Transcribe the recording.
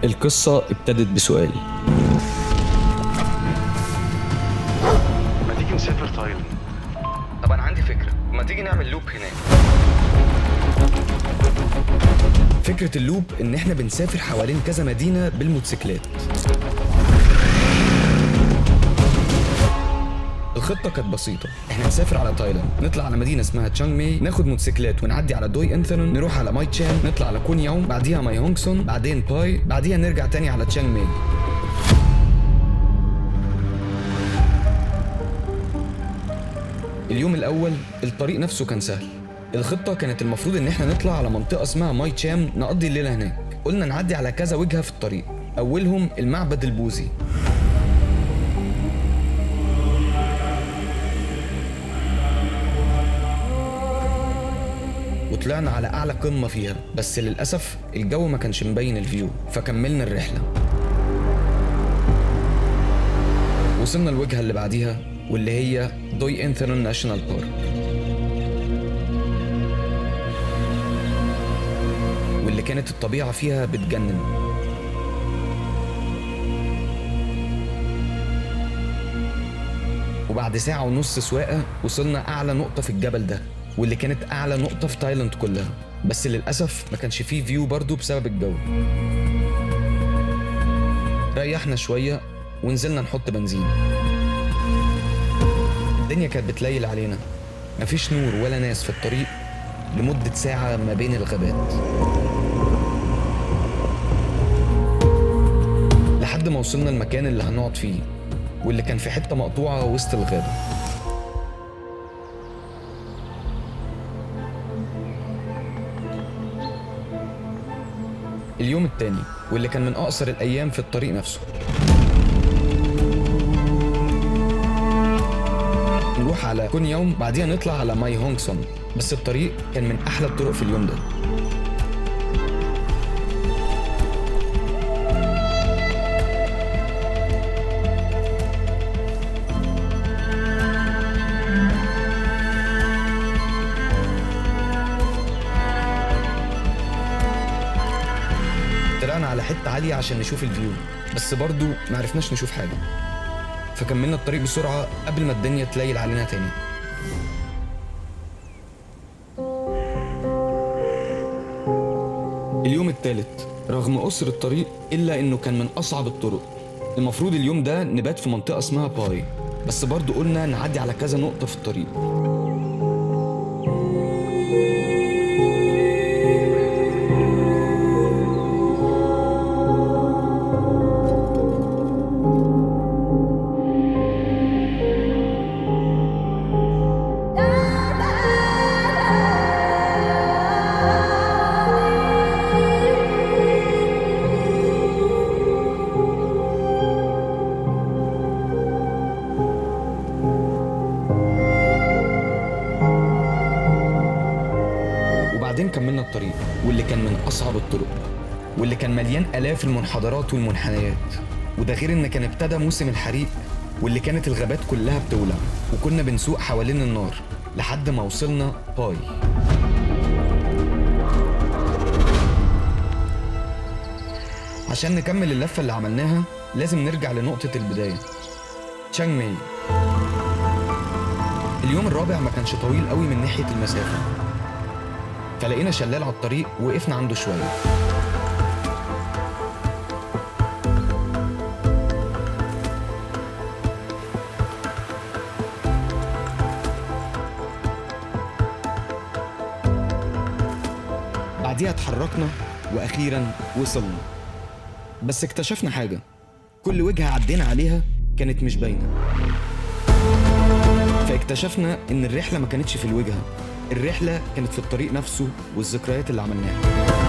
القصة ابتدت بسؤال. ما تيجي نسافر تايلاند؟ طب انا عندي فكرة، ما تيجي نعمل لوب هناك. فكرة اللوب إن إحنا بنسافر حوالين كذا مدينة بالموتوسيكلات. الخطة كانت بسيطة، إحنا نسافر على تايلاند، نطلع على مدينة اسمها تشانغ ماي، ناخد موتوسيكلات ونعدي على دوي انثرون، نروح على ماي تشان، نطلع على كون ياون، بعديها ماي هونغ سون، بعدين باي، بعديها نرجع تاني على تشانغ ماي. اليوم الأول الطريق نفسه كان سهل. الخطة كانت المفروض إن إحنا نطلع على منطقة اسمها ماي تشام نقضي الليلة هناك. قلنا نعدي على كذا وجهة في الطريق، أولهم المعبد البوذي. وطلعنا على أعلى قمة فيها، بس للأسف الجو ما كانش مبين الفيو، فكملنا الرحلة. وصلنا الوجهة اللي بعديها واللي هي دوي انثرون ناشونال بارك، واللي كانت الطبيعة فيها بتجنن. وبعد ساعة ونص سواقة وصلنا أعلى نقطة في الجبل ده، واللي كانت أعلى نقطة في تايلاند كلها، بس للأسف ما كانش فيه فيو برضو بسبب الجو. ريحنا شوية ونزلنا نحط بنزين. الدنيا كانت بتليل علينا، مفيش نور ولا ناس في الطريق لمدة ساعة ما بين الغابات، لحد ما وصلنا المكان اللي هنقعد فيه، واللي كان في حتة مقطوعة وسط الغابة. اليوم التاني واللي كان من أقصر الأيام في الطريق نفسه، نروح على كون يوم، بعديها نطلع على ماي هونغ سون، بس الطريق كان من أحلى الطرق في اليوم ده. طلعنا على حتة عالية عشان نشوف الفيو، بس برضو معرفناش نشوف حاجة، فكملنا الطريق بسرعة قبل ما الدنيا تليل علينا تاني. اليوم الثالث رغم قصر الطريق إلا إنه كان من أصعب الطرق. المفروض اليوم ده نبات في منطقة اسمها باي، بس برضو قلنا نعدي على كذا نقطة في الطريق. وبعدين كملنا الطريق واللي كان من أصعب الطرق، واللي كان مليان آلاف المنحدرات والمنحنيات، وده غير إن كان ابتدى موسم الحريق، واللي كانت الغابات كلها بتولع، وكنا بنسوق حوالين النار لحد ما وصلنا باي. عشان نكمل اللفة اللي عملناها لازم نرجع لنقطة البداية، تشانغ ماي. اليوم الرابع ما كانش طويل قوي من ناحية المسافة، فلقينا شلال على الطريق وقفنا عنده شوية. بعديها اتحركنا وأخيراً وصلنا، بس اكتشفنا حاجة، كل وجهة عدينا عليها كانت مش باينة، فاكتشفنا إن الرحلة ما كانتش في الوجهة، الرحلة كانت في الطريق نفسه والذكريات اللي عملناها.